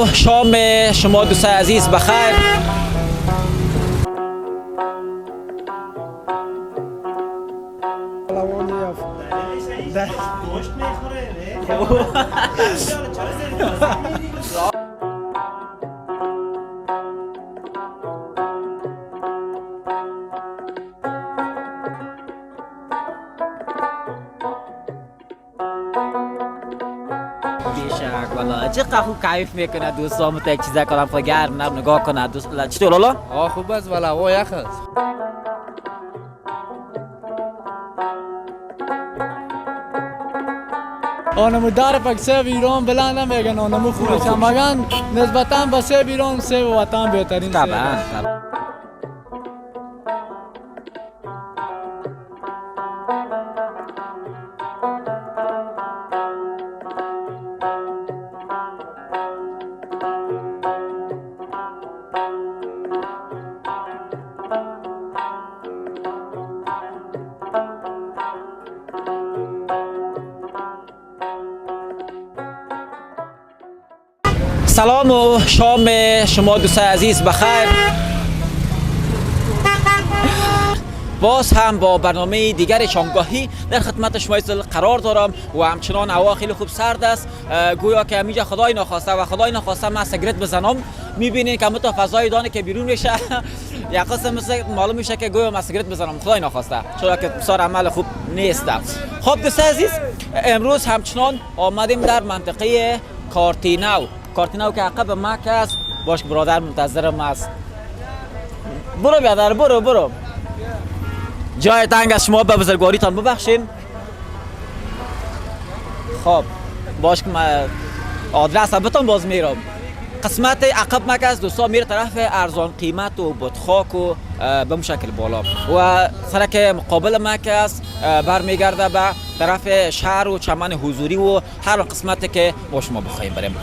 شام شما دوستان عزیز بخیر. بیشک والا چقدر خوب کیف میکنه دوستان تا یک چیزا کنم خود گرم نگاه کنه دوست چطور لالا؟ خوب است والا هوا یخ است. آنمو در پک سیب ایران بلند نمیگن آنمو خوبه چند مگن نسبتا به سیب ایران سیب وطن بهترین سیب. طبعا. سلام و شام شما دوستان عزیز بخیر. باز هم با برنامه دیگر شامگاهی در خدمت شما قرار دارم و همچنان هوا خیلی خوب سرد است، گویا که همیجا خدای نخواسته و خدای نخواسته من سیگرت بزنم. میبینید که متا فضای دانه که بیرون میشه یک قسم مثل معلوم میشه که گویا من سیگرت بزنم خدای نخواسته، چرا که بسیار عمل خوب نیست. خب دوستان عزیز، امروز همچنان آمدیم در منطقه کارتینو که عقب مک است. باش برادر منتظرم است. برو برادر برو. جای تنگ است، شما به بزرگواریتان ببخشین. خب باش که من آدرس بهتون باز میرم. قسمت عقب مک است دوستان، میره طرف ارزان قیمت و بطخاک و به اون شکل بالا و سرک مقابل مک است برمیگرده به طرف شهر و چمن حضوری و هر قسمتی که با شما بخوایم بریم.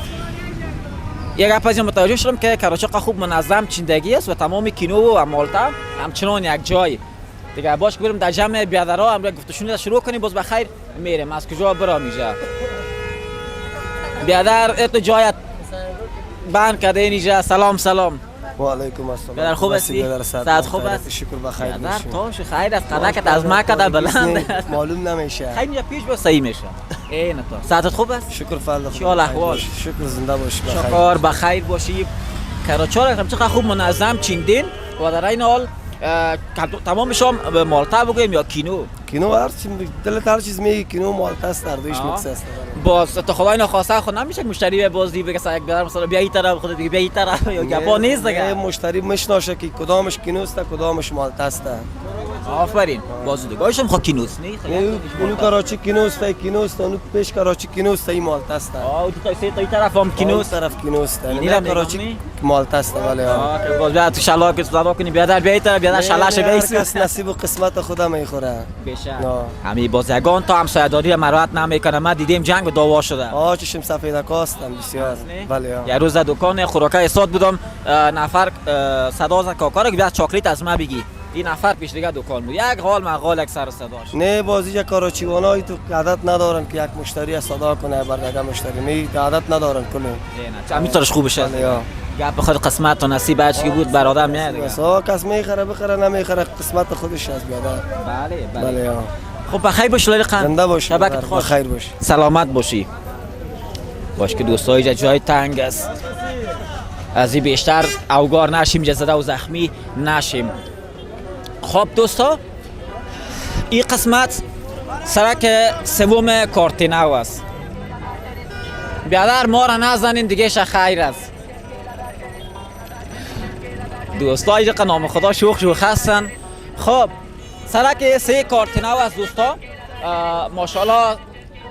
یک گپ از این متوجه شدم که کراچی خوب منظم چیندگی است و تمام کینو و مالتا همچنان یک جای دیگه. باش بریم در جمع بیادرها امروز گفتشون شروع کنیم. باز بخیر میریم از کجا برام میشه بیادر ات جایت بند کده اینجا. سلام و علیکم السلام. بیادر خوب هستی؟ صحت خوب است؟ شکر بخیر باشی. بیادر توش خیر است، قدکت از مکه در بلند معلوم نمیشه. خیلی پیش با صحیح میشه. این تو صحتت خوب است؟ شکر فضل. چی حال احوال؟ شکر زنده باشی بخیر. شکر بخیر باشی. کراچی را چقدر خوب منظم چیندین و در این حال تمام شام به مالتا بگویم یا کینو هر چی دلت هر چیز میگی کینو مالتا است، در دویش میکس است. باز تو خدای نخواسته خود نمیشه که مشتری بازی بگه یک بیادر مثلا بیا این طرف خود دیگه بیا این طرف یا گپا نیست دیگه. مشتری میشناسه که کدامش کینو است کدامش مالتا است. آفرین. باز دیگه ایشم خود کینوست نه اونو کراچی کینوست اونو پیش کراچی کینوست این مالتا است. تو سه طرف هم کینوست، طرف کینوست. این کراچی مالتا است. ولی باز بیا تو شلا که صدا کنی بیادر بیا این طرف بیادر شلاش بیس کس نصیب و قسمت خدا میخوره. بشه همین بازیگان تا هم سایه‌داری مراعات نمیکنه. ما دیدیم جنگ و دعوا شده. چشم سفید کاستن بسیار. بله یه روز دکان خوراکای استاد بودم، نفر صدا زد کاکا که بیا چاکلیت از ما بگی. این نفر پیش دیگه دکان بود، یک حال مقال یک سر صداش. نه بازی کاراچیوانایی تو عادت ندارن که یک مشتری صدا کنه بر دیگه مشتری. نه عادت ندارن کنه. نه همینطورش خوب بشه. گپ بخواد قسمت و نصیب هر چی بود بر آدم میاد دیگه. کس میخره بخره نمیخره قسمت خودش است بیادر. بله. خب بخیر باش لقن. زنده باش. بخیر باش. سلامت باشی. باش که دوستای جای تنگ است. از این بیشتر اوگار نشیم، جزده و زخمی نشیم. خب دوستا، این قسمت سرک سوم کارتینو است. بیادر ما را نزنین دیگه خیر است. دوستای که نام خدا شوخ هستن. خب سرک سه کارتینو است دوستا. ماشاءالله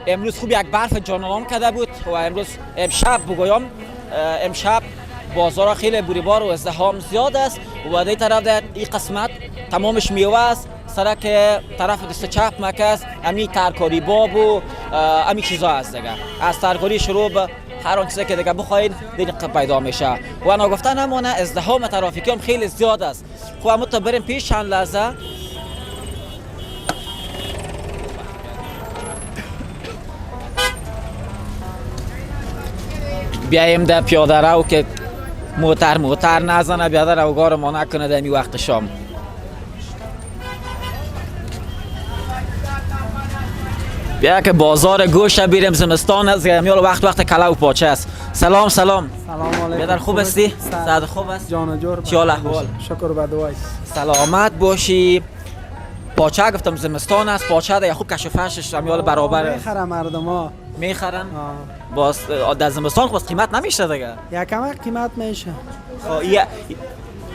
امروز خوب یک برف جانانم کرده بود و امشب بگویم امشب بازار خیلی بریبار و ازدحام زیاد است و در طرف در این قسمت تمامش میوه است. سرک طرف دست چپ مکه است، امی ترکاری باب و امی چیزا است دیگه. از ترکاری شروع به هر آن چیزی که دیگه بخواید دیگه پیدا میشه و انا گفتن همونه ازدحام ترافیکی هم خیلی زیاد است. خب اما تا بریم پیش چند لحظه. بیایم در پیاده رو که موتر نزنه، بیاده روگار ما نکنه در می وقت شام. بیا که بازار گوشت بیریم، زمستان است، میال وقت کلا و پاچه است. سلام. سلام علیکم. بیادر خوب هستی؟ صحت خوب است؟ جان جور. چی حال احوال؟ شکر به دعای. سلامت باشی. پاچه گفتم زمستان است، پاچه ده خوب کش و فرشش میال برابر میخرم مردما. میخرن؟ باز در زمستان خود قیمت نمیشه دیگه. یکم قیمت میشه.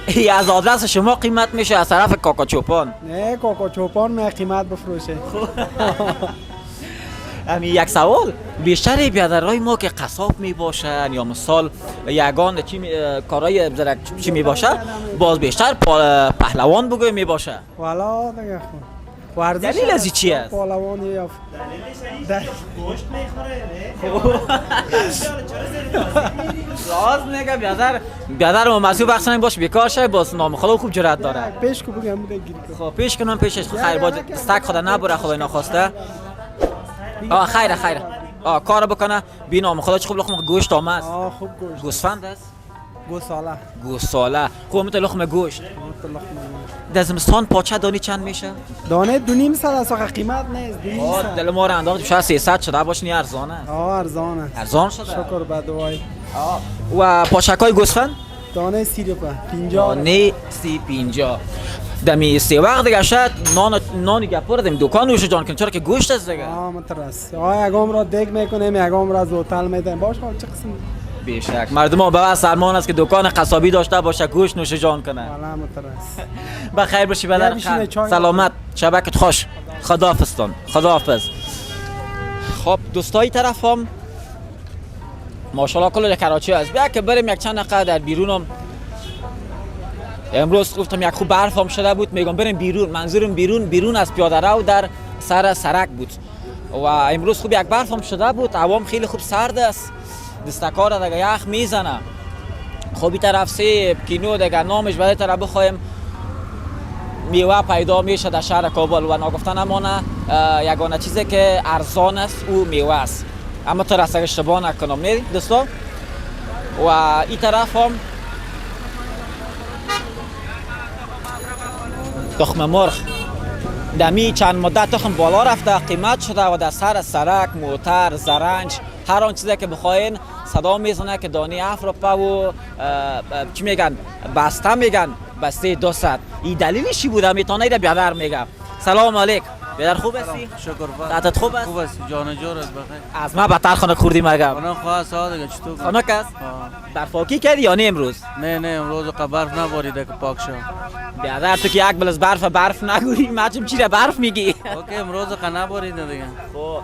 ای از آدرس شما قیمت میشه، از طرف کاکا چوپان. نه کاکا چوپان می قیمت بفروشه. همین یک سوال، بیشتر بیادرای ما که قصاب می باشن یا مثال یگان کارای بزرگ چی می باشه، باز بیشتر پهلوان بگوی می باشه. والا دیگه خود دلیل از چی است؟ پهلوان یا گوشت میخوره راز میگه بیادر ما مسئول بخشن باش بیکار شه، باز نام خدا خوب جرأت داره. پیش کو بگم بده گیر. خب پیش کنم پیشش خیر باز استک خدا نبره خدای ناخواسته. خیر کار بکنه بی نام خدا چه خوب لخم گوشت آمد. خوب گوشت. گوسفند است؟ گوساله. خوب مت لخم گوشت. در زمستان پاچه دانی چند میشه؟ دانه 2.5 است آخه قیمت نیست. 2.5 دل ما رو انداخت شاید 300 شده باشنی ارزانه. ارزانه. ارزان شده. شکر به دعای. و پاچکای گوسفند؟ دانه 30 روپیه. 50. دانه 50. دمی سه وقت دیگه شاید نانی گپور دم دکان نوش جان کن چرا که گوشت است دیگه. مترس. یگام را دیگ میکنیم یگام را از هتل میدیم باشه چه قسم. بیشک مردم ها به سرمان است که دکان قصابی داشته باشه گوشت نوش جان کنه. والا مترس. بخیر باشی بدر سلامت شبکت خوش. خداحافظ. خب دوستای طرفم ماشاءالله کل کراچی است. بیا که بریم یک چند دقیقه در بیرونم. امروز گفتم یک خوب برف هم شده بود، میگم بریم بیرون، منظورم بیرون از پیاده رو در سر سرک بود و امروز خوب یک برف هم شده بود، هوا خیلی خوب سرد است، دستکار دیگه یخ میزنه. خب این طرف سیب کینو دیگه نامش بعد طرف بخوایم میوه پیدا میشه در شهر کابل و ناگفتن امانه یگانه چیزی که ارزان است او میوه است، اما تو رسته اشتباه نکنم نه دوستا. و این طرف هم تخم مرغ دمی چند مدت تخم بالا رفته قیمت شده و در سر سرک موتر زرنج هر آن چیزی که بخواین صدا میزنه که دانه 7 روپیه و چی میگن بسته 200. این دلیلش چی بوده میتونه ایده بیادر میگم. سلام علیک بیادر خوب هستی؟ شکر صحتت خوب است؟ خوب است جان جور است بخیر. از ما بدتر خانه خوردی مگم. خانه خواه ساده دیگه چطور؟ خانه کس؟ برفاکی کردی یا نه امروز؟ نه امروز برف نباریده که پاک شد. بیادر تو که یک بلز برف نگویی مچم چی برف میگی؟ اوکی امروز نباریده دیگه. خب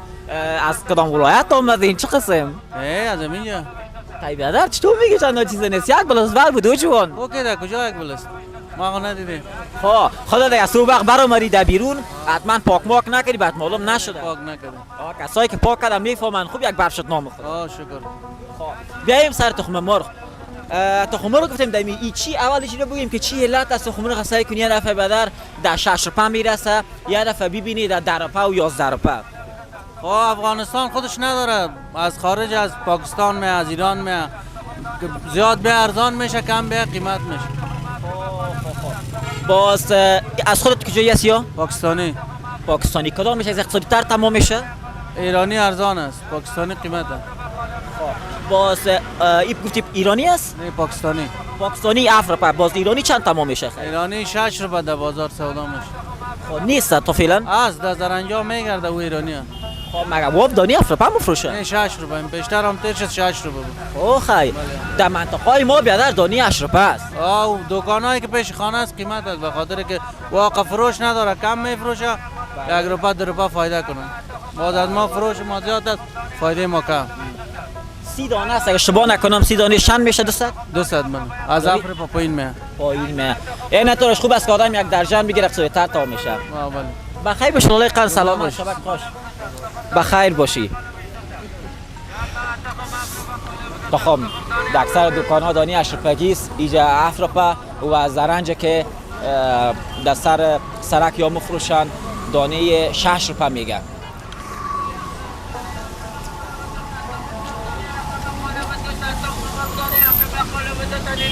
از کدام ولایت آمدین چه قسم؟ از اینجا. خیلی بیادر چطور میگی چند چیز نیست؟ یک بلز برف بود و چون؟ اوکی در کجا یک بلست؟ ما ندیدیم. خدا دیگه صبح وقت برآمدی در بیرون حتما پاک ماک نکردی بعد معلوم نشده. پاک نکردم. کسایی که پاک کردن میفهمن خوب یک برف شد نام خود. شکر. بیایم سر تخم مرغ. تخم مرغ گفتیم دمی ای چی اولش رو بگیم که چی علت است تخم مرغ سعی کنی یه دفعه بدر در 6 روپیه میرسه یه دفعه ببینی در 10 روپیه و 11 روپیه. افغانستان خودش نداره، از خارج از پاکستان می از ایران می زیاد به ارزان میشه کم به قیمت میشه. باز از خودت کجایی هستی یا؟ پاکستانی کدام میشه از اقتصادی تر تمام میشه؟ ایرانی ارزان است، پاکستانی قیمت است. باز این گفتی ایرانی است؟ نه پاکستانی 7 روپیه. باز ایرانی چند تمام میشه؟ ایرانی 6 روپیه در بازار سودا میشه. خب نیست تا فعلا؟ از در زرنجا میگرده او ایرانی ها. خب مگه واب دانی 7 روپیه مفروشه؟ نه 6 روپیه بیشتر هم ترش 6 روپیه بود. خیلی در منطقه ما بیادر دانی 8 روپیه است. دکانایی که پیش خانه است قیمت است به خاطر که واقع فروش نداره کم میفروشه 1 روپیه 2 روپیه فایده کنه. باز از ما فروش ما زیاد است فایده ما کم. 30 دانه است اگه اشتباه نکنم 30 دانه چند میشه 200 من از 7 روپیه پایین میه. این طورش خوب است که آدم یک درجن بگیره اقتصادی تر تا میشه. بله. بخیر باشی الله قن سلامت شبت خوش. بخیر باشی. تخم در اکثر دکان‌ها دانی 8 روپیه است اینجا 7 روپیه و زرنج که در سر سرک یا مفروشن دانه 6 روپیه میگه.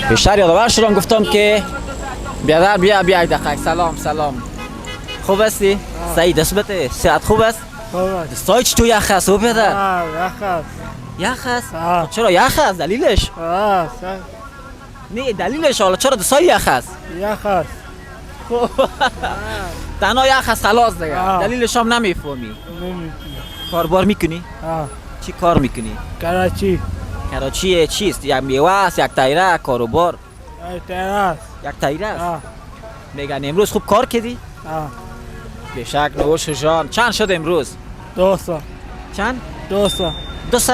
بیشتر یادآور شدم گفتم که بیادر بیا یک دقیقه. سلام خوب هستی؟ سعید اسمته؟ صحت خوب است؟ دستای چطور یخ است او بیادر؟ یخ است؟ چرا یخ است؟ دلیلش؟ نه دلیلش حالا چرا دستای یخ است؟ تنها یخ است خلاص دیگه. دلیلش هم نمیفهمی. کاربار میکنی؟ چی کار میکنی؟ کراچی چیست؟ یک میوه است، یک تایره، کاروبار؟ یک تایره است. میگن امروز خوب کار کردی؟ بشک نوش جان. چند شد امروز؟ 200 چند؟ 200 200؟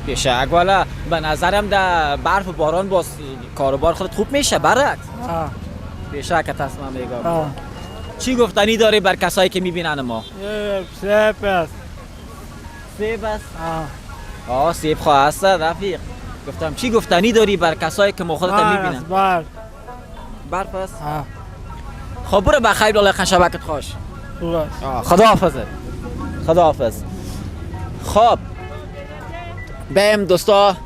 بشک والا به نظرم در برف و باران باز کاروبار خودت خوب میشه برعکس. بشک تصمیم میگم. چی گفتنی داری بر کسایی که میبینن ما؟ سیب است. سیب است؟ سیب خواه است رفیق. گفتم چی گفتنی داری بر کسایی که ما خودت میبینن؟ برف است؟ خب برو بخیر الله خان شبکت خوش. خداحافظ. خب بهم دوستا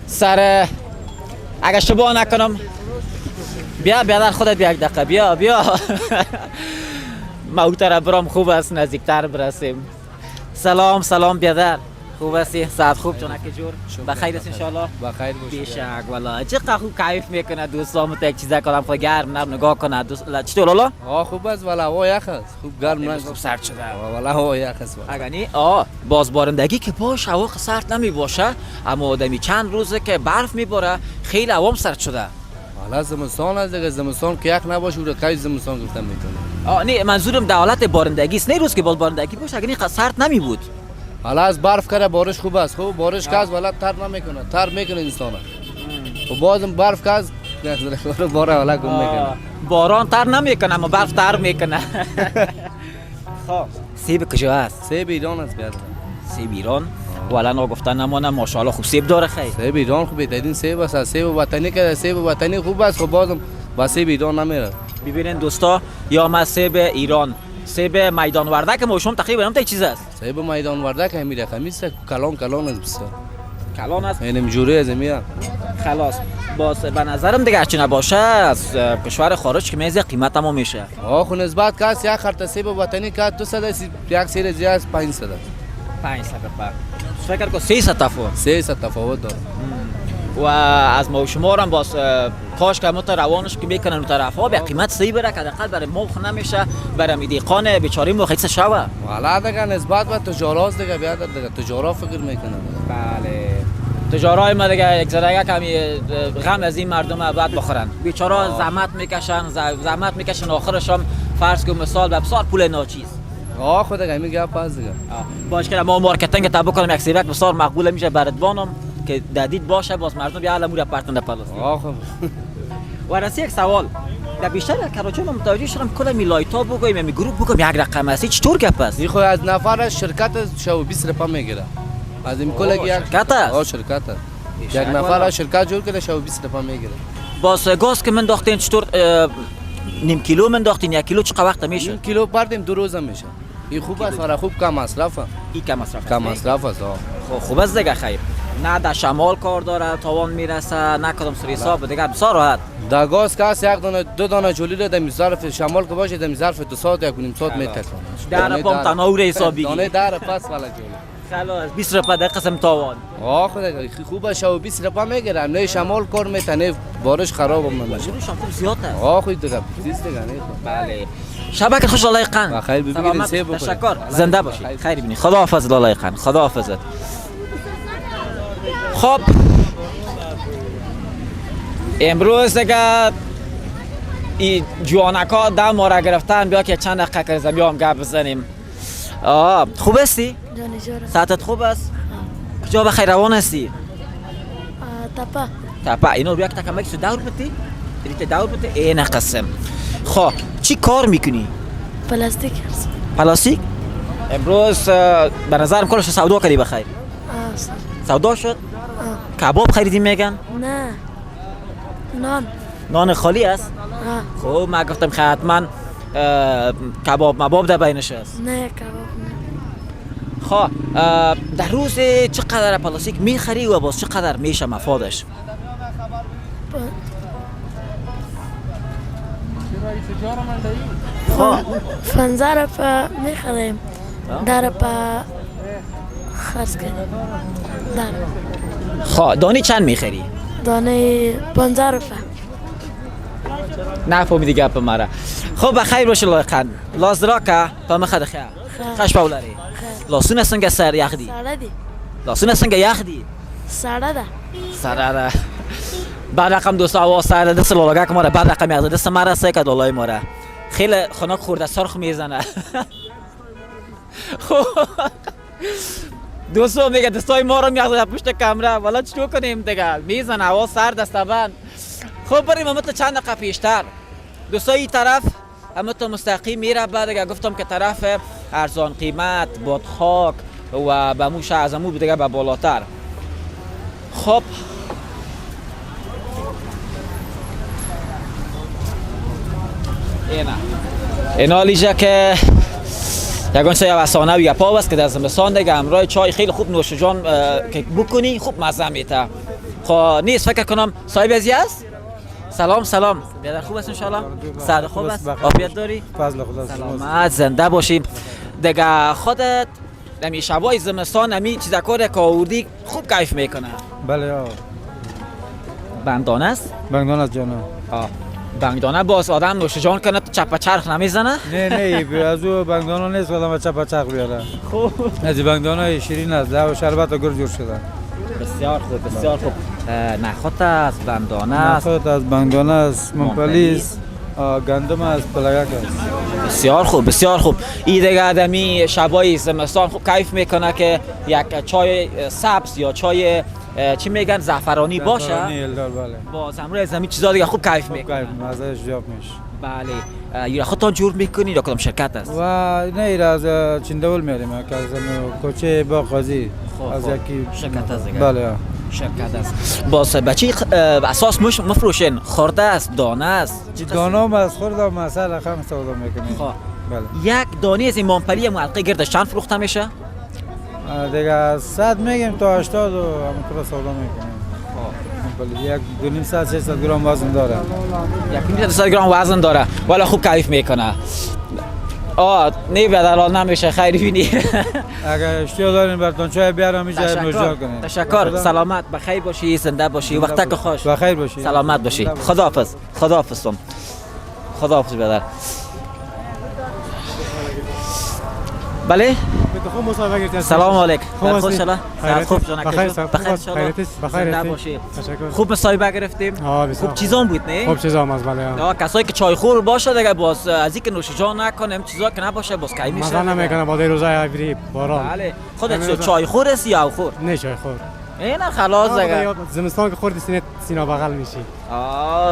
سر اگه اشتباه نکنم بیا بیادر خودت بیا یک دقیقه بیا ما او طرف برام خوب است نزدیکتر برسیم. سلام بیادر خوب هستی؟ صحت خوب چونک جور؟ بخیر است انشالله؟ بخیر باشی. بیشک والا چقدر خوب کیف میکنه دوستامو تا یک چیزا کنم خود گرم نگاه کنه چطور والا؟ خوب است والا هوا یخ است. خوب گرم نه. خوب سرد شده. والا هوا یخ است. اگر نی باز بارندگی که باشه هوا سرد نمی باشه اما آدمی چند روزه که برف میباره خیلی هوام سرد شده. حالا زمستان است دیگه. زمستان که یخ نباشه اون کی زمستان گفتم میتونه. نه منظورم در حالت بارندگی است. نه روز که باز بارندگی باشه اگر نی سرد نمی بود. حالا از برف کرده بارش خوب است. خب بارش کاز والا تر نمیکنه. تر میکنه انسان. و بازم برف کاز باره والا گم میکنه. باران تر نمیکنه اما برف تر میکنه. خب سیب کجا است؟ سیب ایران است بیادر. سیب ایران؟ والا نگفتن نمانه ماشاءالله خوب سیب داره خیر. سیب ایران خوب بهترین سیب است. سیب وطنی که سیب وطنی خوب است. خب بازم با سیب ایران نمیره. ببینید دوستا یا ما سیب ایران سیب میدان وردک موشوم تقریبا هم تا چیز است. سیب میدان وردک همیشه خمیس کلان است بسیار. کلان است. اینم جوری از میاد. خلاص باز به نظرم دیگه هرچی نباشه از کشور خارج که میزه قیمت هم میشه. خو نسبت کاس یک خرط سیب وطنی کا 200 است یک سیر زیاد 500 است. 500 پر. فکر کنم 300 تفاوت. 300 تفاوت داره. و از ما و شما هم باز کاش که مت روانش که میکنن اون طرفا به قیمت صحیح بره که حداقل برای ما نمیشه برای میدیقان بیچاره ما خیلی شوه. والا دیگه نسبت به تجارت دیگه بیاد دیگه تجارت فکر میکنن. بله تجارای ما دیگه یک ذره کمی غم از این مردم بعد بخورن. بیچاره زحمت میکشن آخرش هم فرض کن مثال به بسار پول ناچیز. خود دیگه میگه پس دیگه. باش که ما مارکتینگ تا بکنم یک سیرک بسار مقبول میشه بردبانم که دادید باشه باز مردم بیا علمو پرتنده پلاس. خب و راستی یک سوال در بیشتر کراچی من متوجه شدم کلا میلایتا بگویم می گروه بگم یک رقم است چطور گپ است؟ این خو از نفر شرکت شو 20 رپا میگیره. از این کلا یک شرکت است. شرکت یک نفر شرکت جور کرده شو 20 رپا میگیره. باز گاز که من داختین چطور نیم کیلو من داختین یک کیلو چقدر وقت میشه؟ نیم کیلو پردیم 2 روز میشه. این خوب است برای خوب کم مصرفه. این کم مصرف است. خوب است دیگه خیر. نه در شمال کار داره تاوان میرسه نه کدام سر حساب دیگه بسیار راحت. در گاز کاس یک دانه دو دانه جولی رو در ظرف شمال که باشه در ظرف 2 ساعت یک نیم ساعت میتکونه. در پام تناور حسابی. دانه در پس والا جولی. خلاص 20 رپا در قسم تاوان. خدا خوبه شو 20 رپا میگیره. نه شمال کار میتنه بارش خراب هم نمیشه. شامپو زیاد است. خود دیگه چیز دیگه نه. بله. شبکه خوش الله یقن. بخیر ببینید سیب بخورید. تشکر. زنده باشید. خیر ببینید. خداحافظ الله یقن. خداحافظت. خب امروز دیگه این جوانکا دم ما را گرفتن بیا که چند دقیقه کرزم بیا هم گپ بزنیم. خوب هستی؟ جان جورم. ساعتت خوب است؟ کجا بخیر روان هستی؟ تپا اینو بیا که تکمک سو دور بتی؟ ریت دور بتی؟ این قسم. خب چی کار میکنی؟ پلاستیک. پلاستیک؟ امروز به نظرم کلش سودا کردی بخیر. سودا شد؟ کباب خریدی میگن؟ نه نان خالی است؟ خب من گفتم حتما کباب مباب در بینش است. نه کباب خب در روز چقدر پلاستیک میخری و باز چقدر میشه مفادش؟ خب 15 روپه میخریم 10 روپه خرج کنیم. خب دانی چند میخری؟ دانه 15 روپه. نه فهمیدی گپ مرا. خب بخیر باشه لایقن لازراکا پا مخد خیر خش باولاری لاسون سنگ سر یخدی ساړه دي لاسون سنگ یخدی ساړه ده سر بعد رقم دوست آواز سر دست لالاگا که ماره بعد رقم یخدی دست مرا سه که دولای ماره خیلی خنک خورده سرخ میزنه. دوستو میگه دستای ما رو میخواد پشت کامرا والا چطور کنیم دیگه میزنه هوا سر دست بند. خب بریم مثل چند دقیقه پیشتر دوستای این طرف اما تو مستقیم میره بعد دیگه گفتم که طرف ارزان قیمت بادخاک و به موش از امو دیگه به بالاتر. خب اینا لیجه که یکان سه واسانه و یپا است که در زمستان دیگه همراه چای خیلی خوب نوش جان که بکنی خوب مزه میده. خب نیست فکر کنم صاحب ازی است. سلام بیادر خوب است انشالله سعد خوب است عافیت داری فضل خدا سلامت زنده باشیم دیگه. خودت نمی شبای زمستان نمی چیزا کار که آوردی خوب کیف میکنه. بله بندانه است بنگان از جانا بندانه باز آدم نوش جان کنه چپ چرخ نمیزنه. نه از او بنگان نیست آدم چپ چرخ بیاره. خوب از بنگان شیرین است و شربت و گل جور شده. بسیار خوب نخود است بندانه است نخود از بنگان است ممپلی است گندم از پلگک است. بسیار خوب این دیگه آدمی شبای زمستان خوب کیف میکنه که یک چای سبز یا چای چی میگن زعفرانی باشه. بله باز امروز زمین چیزا دیگه خوب کیف میکنه. مزهش جواب میشه. بله یا خودتان جور میکنی یا کدام شرکت است؟ و نه از چندول میاریم که از کوچه با قاضی از یکی شرکت است دیگه. بله شرکت است. باز بچی اساس مش مفروشن خورده است دانه است. دانه از خورده مساله خام سودا میکنیم. بله یک دانه از این مامپلی معلقه گردش چند فروخته میشه؟ دیگه 100 میگیم تا 80 و همونطور سودا میکنیم. یک 200 گرم وزن داره. 200 گرم وزن داره ولی خوب کیف میکنه. نه بدرال نمیشه خیلی بینی. اگر اشتیاق دارین براتون چای بیارم میشه نوشجان کنین. تشکر سلامت بخیر باشی زنده باشی وقتک خوش بخیر باشی سلامت باشی خداحافظ خداحافظ بدر. بله سلام علیکم خوش شلا خوب جان بخیر باشی خوب مصاحبه گرفتیم خوب چیزام بود نه خوب چیزام از بله کسایی که چای خور باشه دیگه باز از اینکه نوش جان نکنیم چیزا که نباشه باز کی میشه مزه نمیکنه با روزای ابری باران. بله خودت چای خور هستی یا خور نه چای خور نه خلاص دیگه زمستان که خوردی سینه بغل میشی.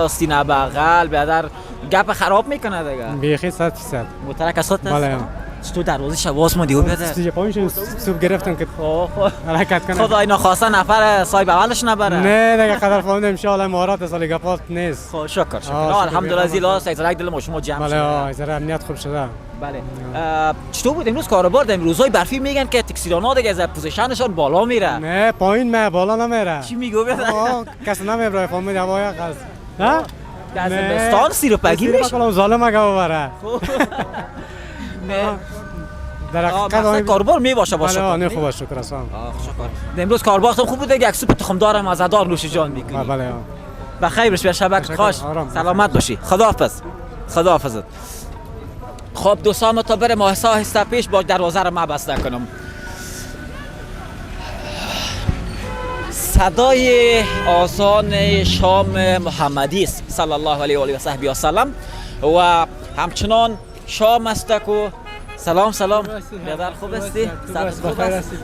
سینه بغل بیادر گپ خراب میکنه دیگه بیخی 100% مترک از خودت بله تو دروازه شواس ما دیو بیادر استیج پایینشون سوپ گرفتن که حرکت کنه. خدا اینا خواسته نفر صاحب اولش نبره. نه دیگه قدر فهمیدم ان شاء الله مهارت سال گپات نیست. خب شکر الحمدلله زیلا سایزرک دل شما جمع شده. بله از امنیت خوب شده. بله چطور بود امروز کاروبار؟ امروزهای برفی میگن که تکسیرانا دیگه از پوزیشنشون بالا میره. نه پایین بالا نمیره. چی میگو بیادر؟ کس نمیبره فهمید هوای قز. نه در زمستان سیروپگی میشه. کلام ظالم اگه ببره. نه در حقیقت کاربار می باشه نه خوب شکر هستم. شکر. امروز کاربار خوب بود دیگه یک سوپ تخم دارم مزه‌دار نوش جان میکنی. بله بخیر باش شبک خوش سلامت باشی خداحافظ. خب دوستان تا برم آهسته پیش باش دروازه رو ما بسته کنم. صدای آذان شام محمدی است صلی الله علیه و آله و صحبی و سلم و همچنان شام است کو سلام بیادر خوب هستی؟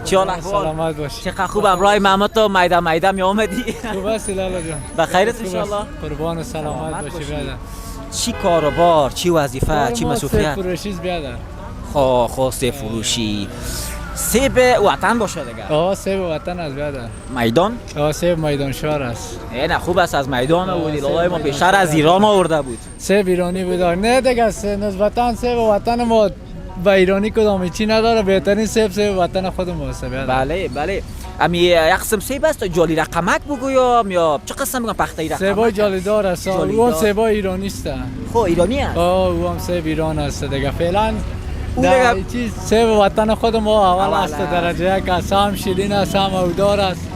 چی حال احوال؟ سلامت باشی. چقدر خوب امرای محمد تو میده می آمدی؟ خوب هستی لالا جان؟ بخیرت انشالله؟ قربان و سلامت باشی بیادر. چی کاروبار؟ چی وظیفه؟ چی مسئولیت؟ سیب فروشی بیادر. سیب فروشی. سیب وطن باشه دیگه. سیب وطن از بیادر. میدان؟ سیب میدان شهر است. نه خوب است از میدان آوردی. لالای ما بیشتر از ایران آورده بود. سیب ایرانی بود. نه دیگه نسبتا سیب وطن ما به ایرانی کدام چی نداره. بهترین سیب وطن خود ماست. بله بله. امی یک قسم سیب است جالی رقمک بگویم یا چه قسم بگم پخته رقمک؟ سیبای جالیدار است. اون سیبای ایرانی است. خب ایرانی است. او هم سیب ایران است دیگه. فعلا در چیز سیب وطن خود ما اول است. درجه یک است. هم شیرین است هم اودار است.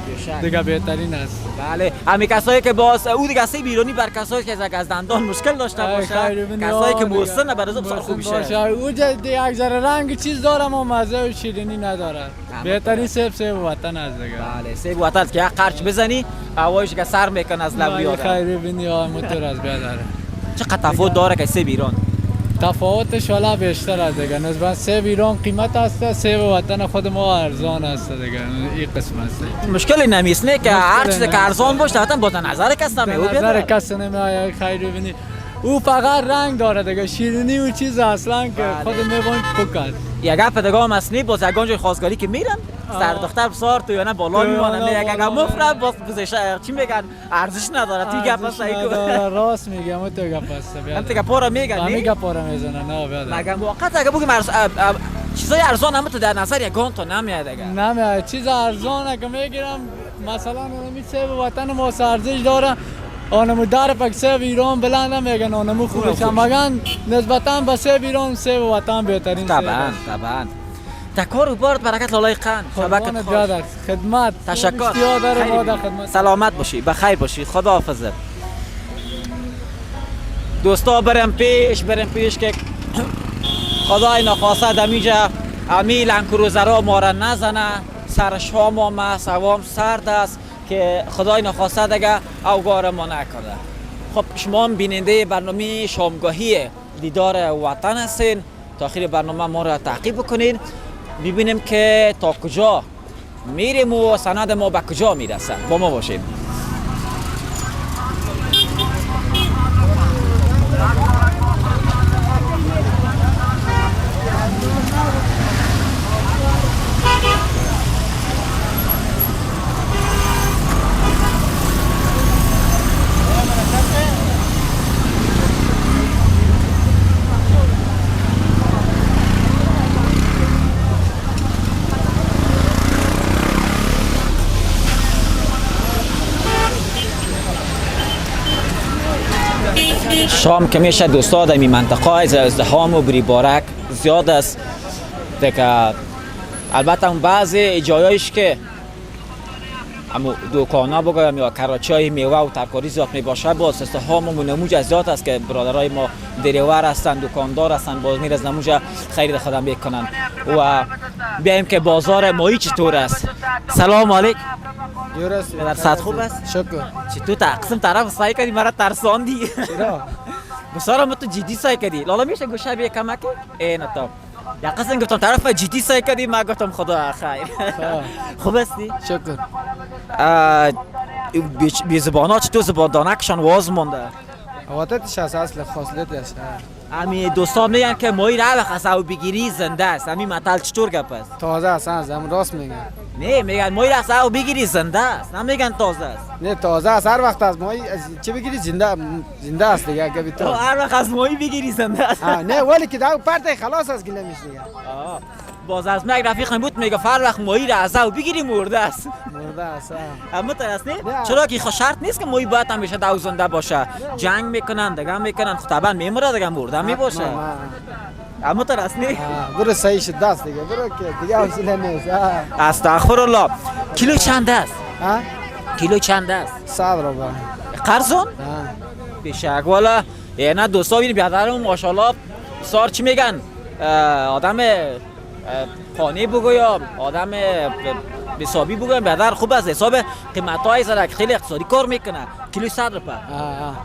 دیگه بهترین است. بله. امی کسایی که باز او دیگه سیب ایرانی بر کسایی که از دندان مشکل داشته باشه، کسایی که موسن برای بسیار خوب میشه. او یک ذره رنگ چیز داره اما مزه و شیرینی نداره. بهترین سیب وطن است دیگه. بله سیب وطن که یک قرچ بزنی هوایش که سر میکنه از لب بیاد. خیلی ببینی موتور از بیاداره. چقدر تفاوت داره که سیب ایران؟ تفاوتش والا بیشتر است دیگه. نسبت سیب ایران قیمت است، سیب وطن خود ما ارزان است دیگه. این قسم است. مشکلی نمیست نه که هر چیز که ارزان باشه وطن با نظر کس نمیاد. نظر کس نمیاد. خیلی ببینی او فقط رنگ داره دیگه. شیرینی و چیز اصلا که خود میبون پکد. یک گپ دیگه هم است باز یگان جای خواستگاری که میرن سر دختر بسار تو یا نه بالا میمونن نه یک مفرد باز گذشته چی میگن ارزش نداره. تی گپ است ای راست میگم تو گپ است. انت گپ پورا میگن نه میگه پورا میزنن نه بیاد. مگه موقت اگه بگیم چیزای ارزان هم تو در نظر یگان تو نمیاد دیگه. نمیاد. چیز ارزانه که میگیرم مثلا می سیب وطن ما ارزش داره. آنمو داره پک سیب ایران بلند میگن آنمو خوبه مگن نسبتا به سیب ایران سیب وطن بهترین. طبعا تکار و بارد برکت لالای قند شبکت خوش خدمت تشکر خدمت. سلامت باشی بخیر باشی خدا حافظت. دوستا بریم پیش که خدای نخواسته دمیجا امی لنکروزرا ما را نزنه. سر شام هم است هوام سرد است که خدای نخواسته دیگه اوگار ما نکنه. خب شما هم بیننده برنامه شامگاهی دیدار وطن هستین. تا آخر برنامه ما را تعقیب بکنین ببینیم که تا کجا میریم و سند ما به کجا میرسه. با ما باشید. شام که میشه دوستا در این منطقه ازدحام و بریبارک زیاد است دیگه. البته اون بعضی جایایش که اما دوکانا بگویم یا کراچای میوه و ترکاری زیاد میباشه باز ازدحام و نموج زیاد است که برادرای ما دریور هستند دکاندار هستند باز میر از نموج خرید خودم میکنن. و بیایم که بازار مایی چطور است. سلام علیکم. در صحت خوب است؟ شکر. چطور تقسیم طرف سعی کردی مرا ترساندی؟ چرا؟ بسیار تو جدی سعی کردی. لالا میشه گوشه بیا کمکی؟ ای نه تو. یا قسم گفتم طرف جدی سعی کردی ما گفتم خدا خیر. خوب هستی؟ شکر. بی زبانا چطور زبان دانکشان واز مونده؟ عادتش از اصل خاصلتی است. امی دوستان میگن که مایی روخ از او بگیری زنده است. امی مطل چطور گپ است؟ تازه است هم راست میگن. نه میگن مایی از او بگیری زنده است. نمیگن تازه است. نه تازه است. هر وقت از مایی چه بگیری زنده است دیگه. اگه تو هر وقت از مایی بگیری زنده است. نه ولی که داو پرده خلاص است گله میشه. باز از یک رفیقم بود میگه هر وقت مایی را از او بگیری مرده است. مرده است. اما ترس نه؟ چرا که شرط نیست که مایی باید همیشه داو زنده باشه. جنگ میکنن دیگه میکنن طبعا میمره دیگه مرده میباشه. اما ترس نه؟ برو صحیح شد دست دیگه. برو که دیگه حوصله نیست. استغفرالله. کیلو چند است؟ کیلو چند است؟ 100 روبه. قرضون؟ بیشک والا. نه دوستا ببین بیادرم ماشاءالله بسیار چی میگن؟ آدم خانه بگویم آدم حسابی بگویم بیادر خوب است. حساب قیمت‌های زرک خیلی اقتصادی کار میکنه. کیلو 100 روپه.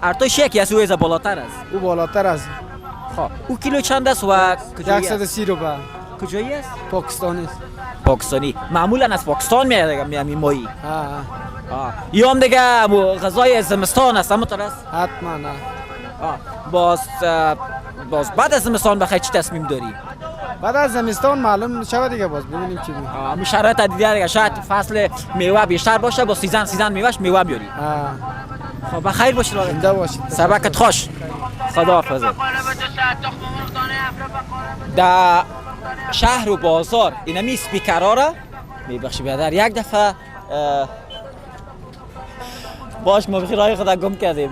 ارتو شکی است او از بالاتر است. او بالاتر است. خب او کیلو چند است و کجایی است؟ 130 روپه. کجایی است؟ پاکستانی است. پاکستانی. معمولا از پاکستان میاد مایی. یا هم دیگه غذای زمستان است. اما تو است؟ حتما نه. باز بعد از زمستان بخیر چی تصمیم داری؟ بعد از زمستان معلوم شود دیگه باز ببینیم چی میشه. شرایط دیگه دیگه شاید فصل میوه بیشتر باشه با سیزن میوهش میوه بیاری. خب بخیر باشید. زنده باشید. سبکت خوش. خدا حافظ. در شهر و بازار اینمی سپیکرها را میبخشی بیادر یک دفعه باش ما بخیرهای خدا گم کردیم.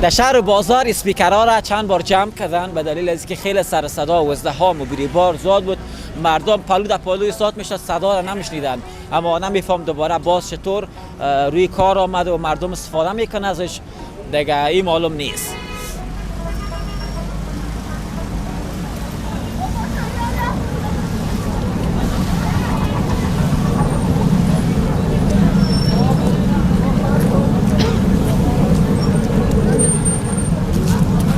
در شهر و بازار اسپیکرها را چند بار جمع کردن به دلیل از که خیلی سر صدا و ازدحام و بریبار زیاد بود. مردم پلو در پلو ایستاد میشد، صدا را نمیشنیدن. اما نمیفهم دوباره باز چطور روی کار آمده و مردم استفاده میکنه ازش دیگه این معلوم نیست.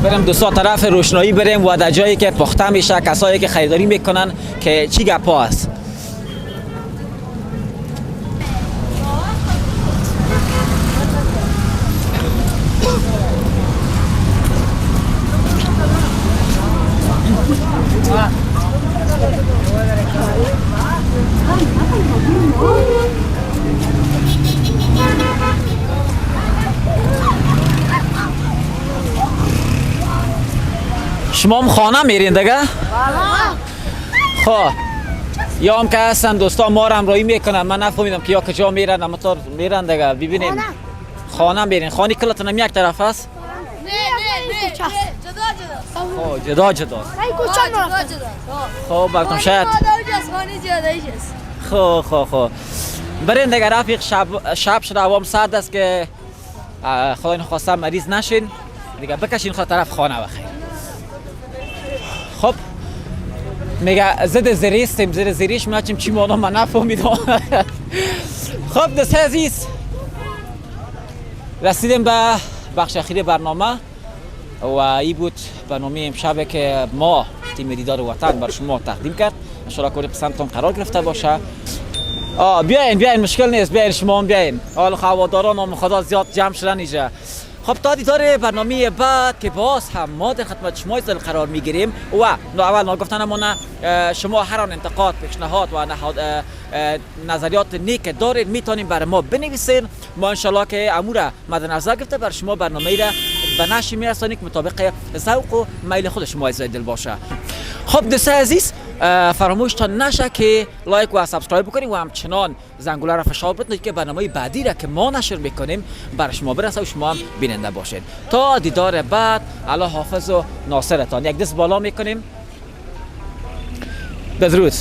بریم دوستا طرف روشنایی بریم و در جایی که پخته میشه کسایی که خریداری میکنن که چی گپا است. شما هم خانه میرین دیگه؟ خب یا هم که هستن دوستان ما رو همراهی میکنن. من نفهمیدم که یا کجا میرن اما تو میرن دیگه. ببینیم خانه میرین. خانه کلتون هم یک طرف است؟ نه جدا جدا. خب براتون شاید خب برین دیگه رفیق. شب شده هوام سرد است که خدای نخواسته مریض نشین دیگه. بکشین خود طرف خانه بخیر. خب میگه زد زریستیم زیر زریش منچیم چی مانا من نفهمیدم. خب دوست عزیز رسیدیم به بخش اخیر برنامه و این بود برنامه امشب که ما تیم دیدار وطن بر شما تقدیم کرد. ان شاء الله کلی پسندتون قرار گرفته باشه. بیاین مشکل نیست، بیاین شما هم بیاین. حالا هواداران هم خدا زیاد جمع شدن اینجا. خب تا دیدار برنامه بعد که باز هم ما در خدمت شما قرار میگیریم و اول ناگفتنمونه شما هر آن انتقاد، پیشنهاد و نظریات نیک دارید میتونید برای ما بنویسین. ما انشالله که امور مد نظر گرفته بر شما برنامه را به نشر میرسانیم که مطابق ذوق و میل خود شما عزیزای دل باشه. خب دوستان عزیز فراموش تا نشه که لایک و سابسکرایب بکنید و همچنان زنگوله را فشار بدید که برنامه بعدی را که ما نشر میکنیم برای شما برسه و شما هم بیننده باشید. تا دیدار بعد الله حافظ و ناصرتان. یک دست بالا میکنیم. بدرود.